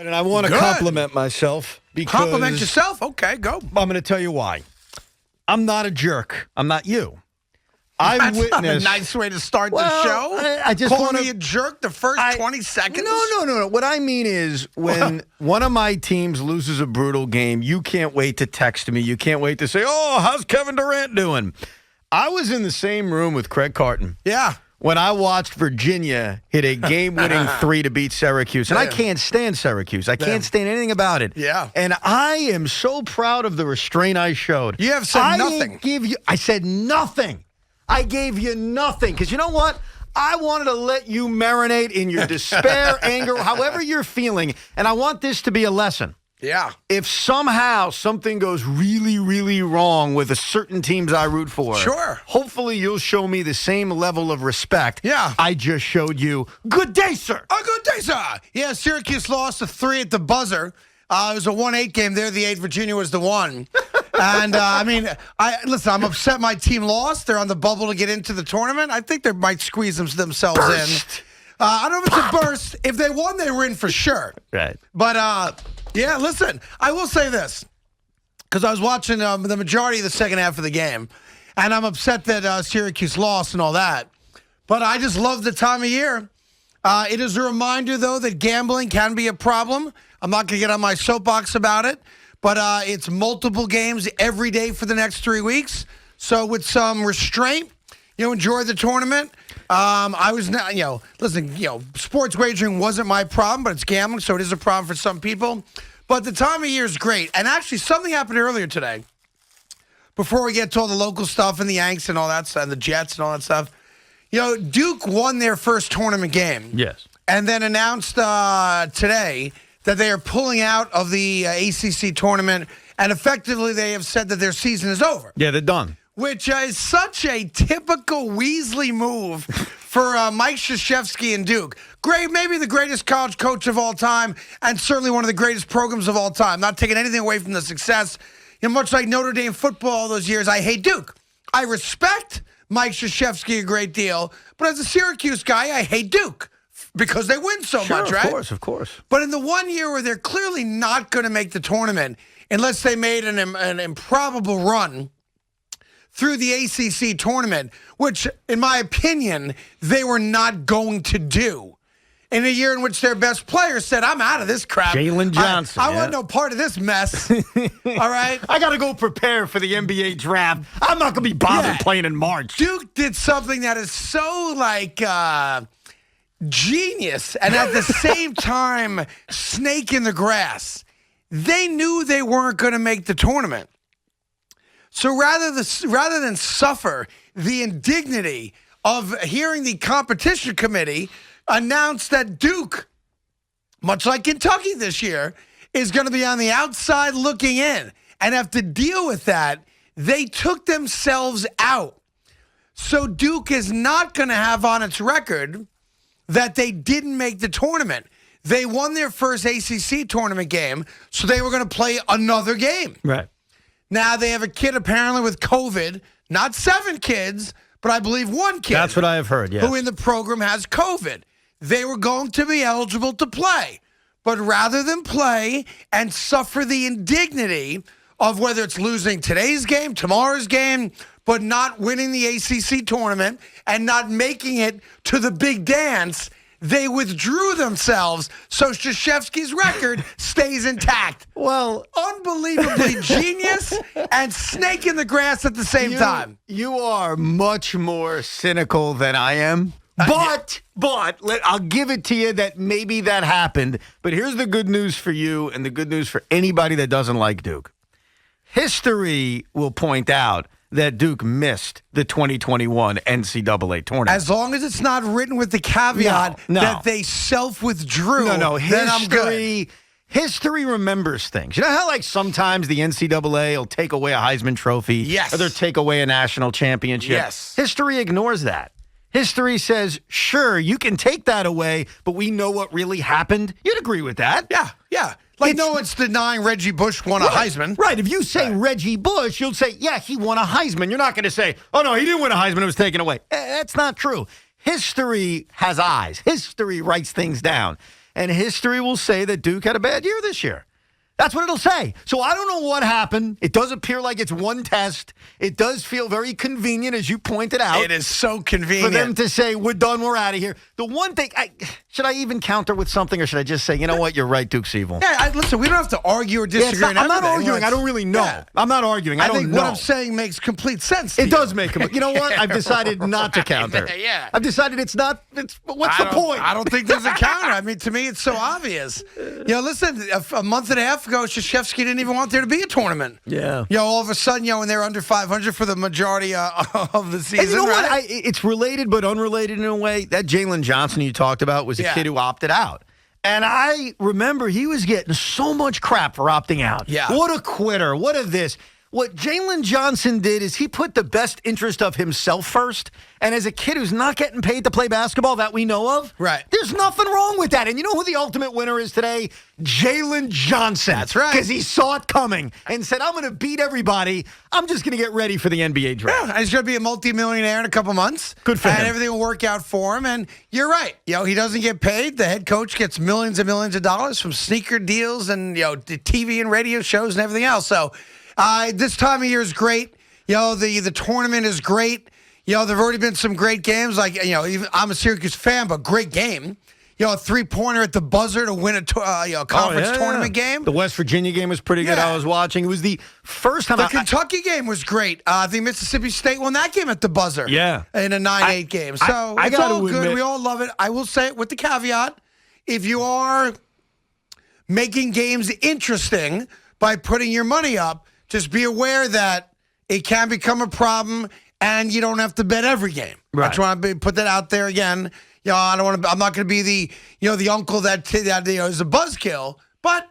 And I want to compliment myself because Compliment yourself? Okay, go. I'm going to tell you why. I'm not a jerk. I'm not you. That's not a nice way to start the show. I just Call me a jerk the first 20 seconds? No. What I mean is when one of my teams loses a brutal game, you can't wait to text me. You can't wait to say, oh, how's Kevin Durant doing? I was in the same room with Craig Carton. Yeah. When I watched Virginia hit a game-winning 3 to beat Syracuse. And I can't stand Syracuse. I can't stand anything about it. Yeah. And I am so proud of the restraint I showed. You have said nothing. I said nothing. I gave you nothing. Because you know what? I wanted to let you marinate in your despair, anger, however you're feeling. And I want this to be a lesson. Yeah. If somehow something goes really, really wrong with a certain teams I root for, sure. Hopefully you'll show me the same level of respect I just showed you. Good day, sir. Good day, sir. Yeah, Syracuse lost a 3 at the buzzer. It was a 1-8 game there. The 8, Virginia was the 1. And, I'm upset my team lost. They're on the bubble to get into the tournament. I think they might squeeze themselves in. I don't know if it's a burst. If they won, they were in for sure. Right. But, yeah, listen, I will say this, because I was watching the majority of the second half of the game, and I'm upset that Syracuse lost and all that. But I just love the time of year. It is a reminder, though, that gambling can be a problem. I'm not going to get on my soapbox about it, but it's multiple games every day for the next 3 weeks. So with some restraint, enjoy the tournament. Sports wagering wasn't my problem, but it's gambling, so it is a problem for some people. But the time of year is great. And actually, something happened earlier today. Before we get to all the local stuff and the Yanks and all that stuff, and the Jets and all that stuff, Duke won their first tournament game. Yes. And then announced today that they are pulling out of the ACC tournament, and effectively they have said that their season is over. Yeah, they're done. Which is such a typical Weasley move for Mike Krzyzewski and Duke. Great, maybe the greatest college coach of all time, and certainly one of the greatest programs of all time. Not taking anything away from the success. Much like Notre Dame football all those years, I hate Duke. I respect Mike Krzyzewski a great deal, but as a Syracuse guy, I hate Duke because they win so much, right? Of course. But in the 1 year where they're clearly not going to make the tournament, unless they made an improbable run through the ACC tournament, which, in my opinion, they were not going to do. In a year in which their best player said, I'm out of this crap. Jalen Johnson. I want no part of this mess. All right? I got to go prepare for the NBA draft. I'm not going to be bothered playing in March. Duke did something that is so, genius and at the same time snake in the grass. They knew they weren't going to make the tournament. So rather than suffer the indignity of hearing the competition committee announce that Duke, much like Kentucky this year, is going to be on the outside looking in and have to deal with that, they took themselves out. So Duke is not going to have on its record that they didn't make the tournament. They won their first ACC tournament game, so they were going to play another game. Right. Now they have a kid apparently with COVID, not 7 kids, but I believe 1 kid. That's what I have heard, yes. Who in the program has COVID. They were going to be eligible to play. But rather than play and suffer the indignity of whether it's losing today's game, tomorrow's game, but not winning the ACC tournament and not making it to the big dance, they withdrew themselves so Krzyzewski's record stays intact. Well, unbelievably genius and snake in the grass at the same time. You are much more cynical than I am. But I'll give it to you that maybe that happened. But here's the good news for you and the good news for anybody that doesn't like Duke. History will point out that Duke missed the 2021 NCAA tournament. As long as it's not written with the caveat that they self-withdrew, then I'm good. History remembers things. You know how, sometimes the NCAA will take away a Heisman Trophy? Yes. Or they'll take away a national championship? Yes. History ignores that. History says, sure, you can take that away, but we know what really happened. You'd agree with that. Yeah. No one's denying Reggie Bush won a Heisman. Right. If you say Reggie Bush, you'll say, yeah, he won a Heisman. You're not going to say, oh, no, he didn't win a Heisman. It was taken away. That's not true. History has eyes. History writes things down. and history will say that Duke had a bad year this year. That's what it'll say. So I don't know what happened. It does appear like it's one test. It does feel very convenient, as you pointed out. It is so convenient. For them to say, we're done, we're out of here. The one thing, should I even counter with something, or should I just say, you know what, you're right, Duke's evil? Yeah, listen, we don't have to argue or disagree. I'm not arguing. I don't really know. Yeah. I'm not arguing. I think what I'm saying makes complete sense to you. It does make complete. You know what? I've decided not to counter. Yeah. I've decided it's not. What's the point? I don't think there's a counter. I mean, to me, it's so obvious. Listen, a month and a half ago, Krzyzewski didn't even want there to be a tournament. Yeah. All of a sudden, when they're under 500 for the majority of the season. And you know right? what? It's related but unrelated in a way. That Jalen Johnson you talked about was a kid who opted out. And I remember he was getting so much crap for opting out. Yeah. What a quitter. What a this. What Jalen Johnson did is he put the best interest of himself first. And as a kid who's not getting paid to play basketball that we know of, right? There's nothing wrong with that. And you know who the ultimate winner is today? Jalen Johnson. That's right. Because he saw it coming and said, I'm going to beat everybody. I'm just going to get ready for the NBA draft. Yeah, he's going to be a multimillionaire in a couple months. Good for him. And everything will work out for him. And you're right. He doesn't get paid. The head coach gets millions and millions of dollars from sneaker deals and, TV and radio shows and everything else. So, this time of year is great. The tournament is great. There've already been some great games. Like, even I'm a Syracuse fan, but great game. A three-pointer at the buzzer to win a conference tournament game. The West Virginia game was pretty good. I was watching. It was the first time. The Kentucky game was great. I think Mississippi State won that game at the buzzer. Yeah. In a 9-8 game. So it's all good. Admit, we all love it. I will say it with the caveat. If you are making games interesting by putting your money up, just be aware that it can become a problem, and you don't have to bet every game. Right. I just want to put that out there again. I don't want to. I'm not going to be the uncle that is a buzzkill. But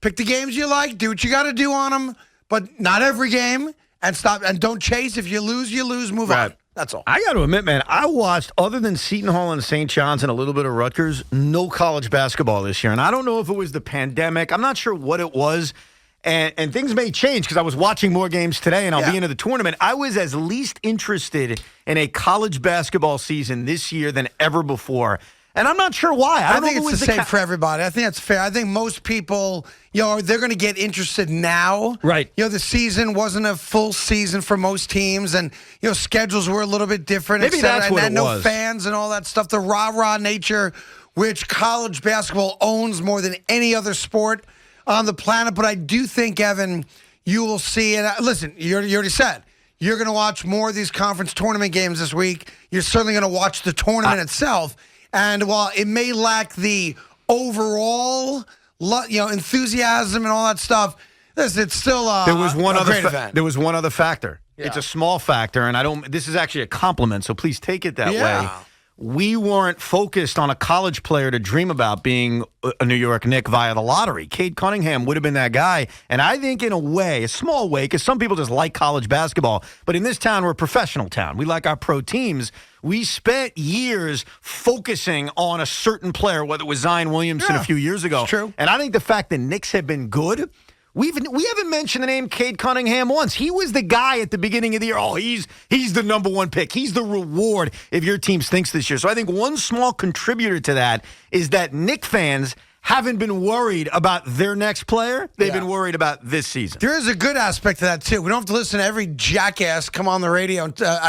pick the games you like. Do what you got to do on them. But not every game. And stop. And don't chase. If you lose, you lose. Move on. That's all. I got to admit, man, I watched, other than Seton Hall and St. John's and a little bit of Rutgers, no college basketball this year. And I don't know if it was the pandemic. I'm not sure what it was. And things may change because I was watching more games today, and I'll be into the tournament. I was as least interested in a college basketball season this year than ever before. And I'm not sure why. I think it's the same for everybody. I think that's fair. I think most people, they're going to get interested now. Right. The season wasn't a full season for most teams, and, schedules were a little bit different. Maybe that's what it was. No fans and all that stuff. The rah-rah nature, which college basketball owns more than any other sport on the planet. But I do think, Evan, you will see, and listen, you already said, you're going to watch more of these conference tournament games this week. You're certainly going to watch the tournament itself. And while it may lack the overall, enthusiasm and all that stuff, it's still there was one a other great event. There was one other factor. Yeah. It's a small factor, and this is actually a compliment, so please take it that way. We weren't focused on a college player to dream about being a New York Knick via the lottery. Cade Cunningham would have been that guy. And I think in a way, a small way, because some people just like college basketball, but in this town, we're a professional town. We like our pro teams. We spent years focusing on a certain player, whether it was Zion Williamson a few years ago. It's true. And I think the fact that Knicks have been good, we haven't mentioned the name Cade Cunningham once. He was the guy at the beginning of the year. Oh, he's the number one pick. He's the reward if your team stinks this year. So I think one small contributor to that is that Knick fans haven't been worried about their next player. They've been worried about this season. There is a good aspect to that, too. We don't have to listen to every jackass come on the radio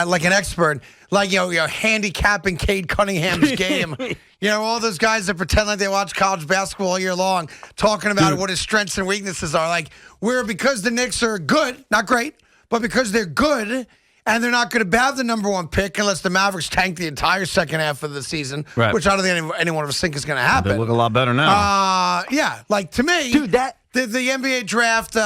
like an expert, handicapping Cade Cunningham's game. All those guys that pretend like they watch college basketball all year long, talking about what his strengths and weaknesses are. Because the Knicks are good, not great, but because they're good, and they're not going to have the number one pick unless the Mavericks tank the entire second half of the season, which I don't think any one of us think is going to happen. They look a lot better now. To me, dude, the NBA draft,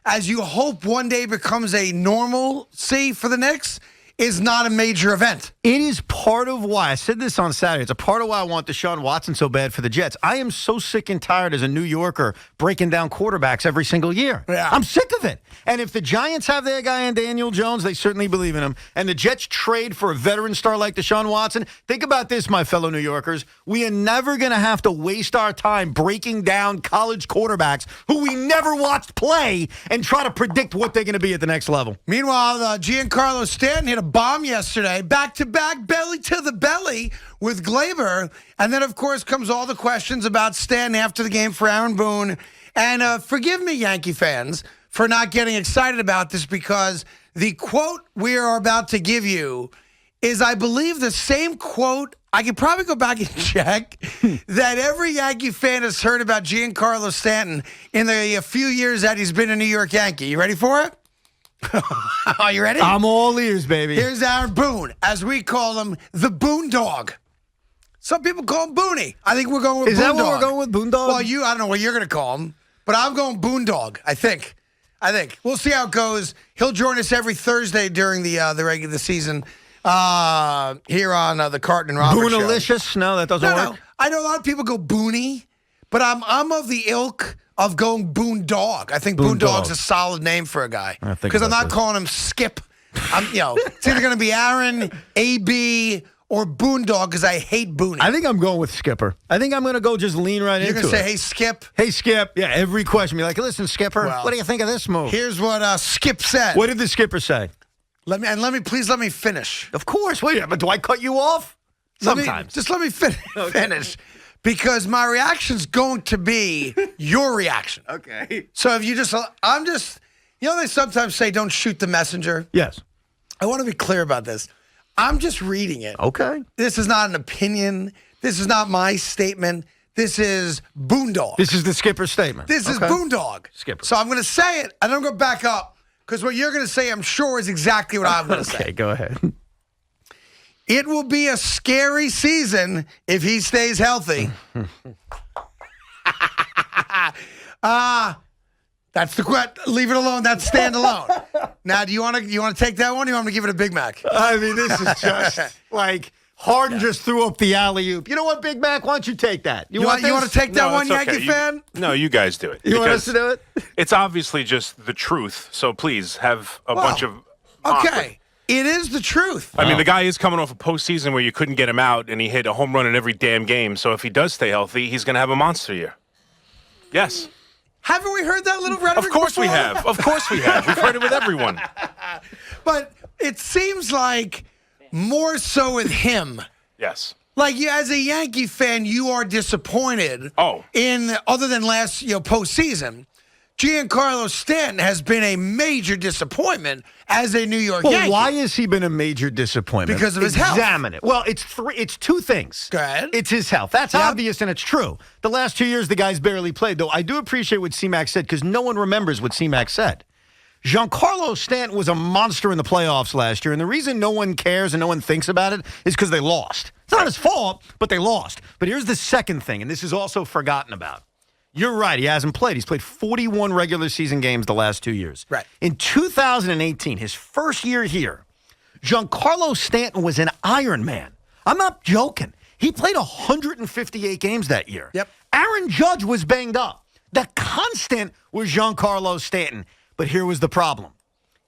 as you hope one day becomes a normalcy for the Knicks, is not a major event. It is part of why, I said this on Saturday, it's a part of why I want Deshaun Watson so bad for the Jets. I am so sick and tired as a New Yorker breaking down quarterbacks every single year. Yeah. I'm sick of it. And if the Giants have their guy in Daniel Jones, they certainly believe in him, and the Jets trade for a veteran star like Deshaun Watson, think about this, my fellow New Yorkers. We are never going to have to waste our time breaking down college quarterbacks who we never watched play and try to predict what they're going to be at the next level. Meanwhile, Giancarlo Stanton hit a bomb yesterday, back-to-back, belly to the belly with Glaber. And then, of course, comes all the questions about Stanton after the game for Aaron Boone. And forgive me, Yankee fans, for not getting excited about this because the quote we are about to give you is, I believe, the same quote. I could probably go back and check that every Yankee fan has heard about Giancarlo Stanton in the few years that he's been a New York Yankee. You ready for it? Are you ready? I'm all ears, baby. Here's Aaron Boone, as we call him, the Boone Dog. Some people call him Booney. I think we're going with Is Boone that what Dog. we're going with, Boone Dog? Well, I don't know what you're going to call him, but I'm going Boone Dog, I think. We'll see how it goes. He'll join us every Thursday during the regular season here on the Carton and Roberts show. Boonalicious? No, that doesn't work. No. I know a lot of people go Booney, but I'm of the ilk of going Boone Dog. I think Boone Dog's Dog. a solid name for a guy. Because I'm not calling him Skip. It's either going to be Aaron, AB, or Boone Dog because I hate Booney. I think I'm going with Skipper. I think I'm going to go just lean right You're into it. going to say, hey, Skip? Hey, Skip. Yeah, every question. Be like, listen, Skipper, Well, what do you think of this move? Here's what Skip said. What did the Skipper say? Please let me finish. Of course. Wait, but do I cut you off? Sometimes. Just let me finish. Because my reaction's going to be your reaction. Okay. So if you just, they sometimes say don't shoot the messenger. Yes. I want to be clear about this. I'm just reading it. Okay. This is not an opinion. This is not my statement. This is Boondog. This is the Skipper statement. This is Boondog. Skipper. So I'm going to say it, and I'm going to back up, because what you're going to say, I'm sure, is exactly what I'm going to say. Okay, go ahead. It will be a scary season if he stays healthy. That's the question. Leave it alone. That's stand alone. Now, do you want to take that one? Or you want me to give it a Big Mac? I mean, this is just like Harden just threw up the alley oop. You know what, Big Mac? Why don't you take that? You want to take that one, it's okay. Yankee fan? No, you guys do it. You want us to do it? It's obviously just the truth. So please have a bunch of. Okay. It is the truth. I mean, the guy is coming off a postseason where you couldn't get him out, and he hit a home run in every damn game. So if he does stay healthy, he's going to have a monster year. Yes. Haven't we heard that little rhetoric Of course before? we have. Of course we have. We've heard it with everyone. But it seems like more so with him. Yes. Like, you, as a Yankee fan, you are disappointed. In other than last postseason, Giancarlo Stanton has been a major disappointment as a New York Yankee. Why has he been a major disappointment? Because of his health. Examine it. Well, it's two things. Go ahead. It's his health. That's obvious, and it's true. The last 2 years, the guy's barely played, though. I do appreciate what C-Mac said, because no one remembers what C-Mac said. Giancarlo Stanton was a monster in the playoffs last year, and the reason no one cares and no one thinks about it is because they lost. It's not his fault, but they lost. But here's the second thing, and this is also forgotten about. You're right. He hasn't played. He's played 41 regular season games the last 2 years. Right. In 2018, his first year here, Giancarlo Stanton was an Iron Man. I'm not joking. He played 158 games that year. Yep. Aaron Judge was banged up. The constant was Giancarlo Stanton. But here was the problem.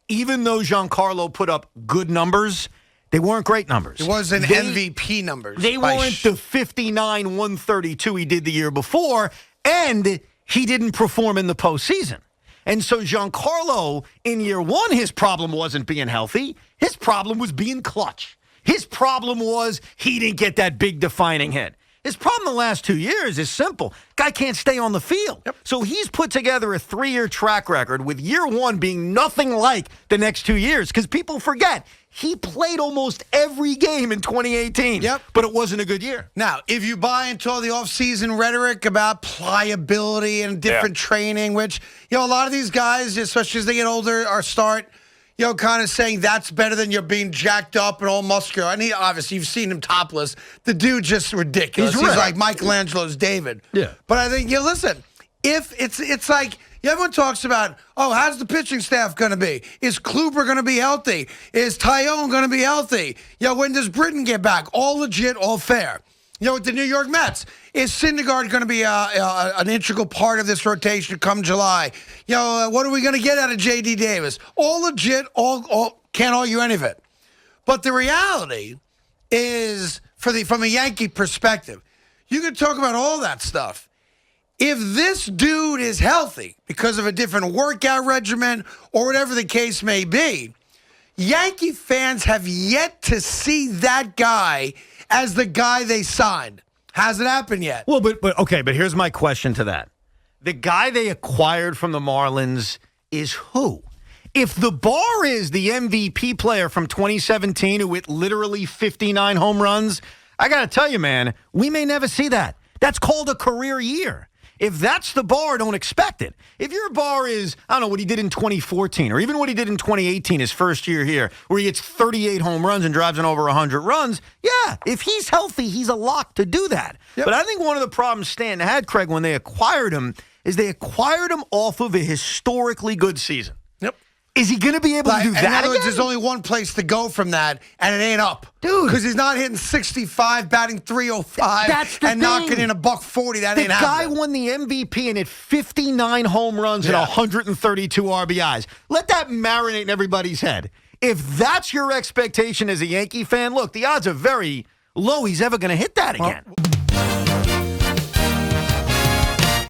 Even though Giancarlo put up good numbers, they weren't great numbers. It wasn't MVP numbers. They weren't the 59, 132 he did the year before. And he didn't perform in the postseason. And so Giancarlo, in year one, his problem wasn't being healthy. His problem was being clutch. His problem was he didn't get that big defining hit. His problem the last 2 years is simple. Guy can't stay on the field. Yep. So he's put together a 3-year track record with year one being nothing like the next 2 years, because people forget he played almost every game in 2018. Yep. But it wasn't a good year. Now, if you buy into all the offseason rhetoric about pliability and different training, which, a lot of these guys, especially as they get older, kind of saying that's better than you're being jacked up and all muscular. And he, obviously, you've seen him topless. The dude's just ridiculous. He's like Michelangelo's David. Yeah. But I think, listen, if it's like, everyone talks about, how's the pitching staff going to be? Is Kluber going to be healthy? Is Tyone going to be healthy? When does Britton get back? All legit, all fair. With the New York Mets, is Syndergaard going to be an integral part of this rotation come July? What are we going to get out of J.D. Davis? All legit, all can't argue any of it. But the reality is, from a Yankee perspective, you can talk about all that stuff. If this dude is healthy because of a different workout regimen or whatever the case may be, Yankee fans have yet to see that guy as the guy they signed. Hasn't happened yet. Well, but here's my question to that. The guy they acquired from the Marlins is who? If the bar is the MVP player from 2017 who hit literally 59 home runs, I got to tell you, man, we may never see that. That's called a career year. If that's the bar, don't expect it. If your bar is, I don't know, what he did in 2014 or even what he did in 2018, his first year here, where he hits 38 home runs and drives in over 100 runs, yeah, if he's healthy, he's a lock to do that. Yep. But I think one of the problems Stanton had, Craig, when they acquired him, is they acquired him off of a historically good season. Yep. Is he going to be able to do that in other words, again? there's only one place to go from that, and it ain't up. Dude. Because he's not hitting 65, batting 305, That's the and thing. knocking in $140. That The ain't guy happening. won the MVP and hit 59 home runs and 132 RBIs. Let that marinate in everybody's head. If that's your expectation as a Yankee fan, look, the odds are very low he's ever going to hit that again.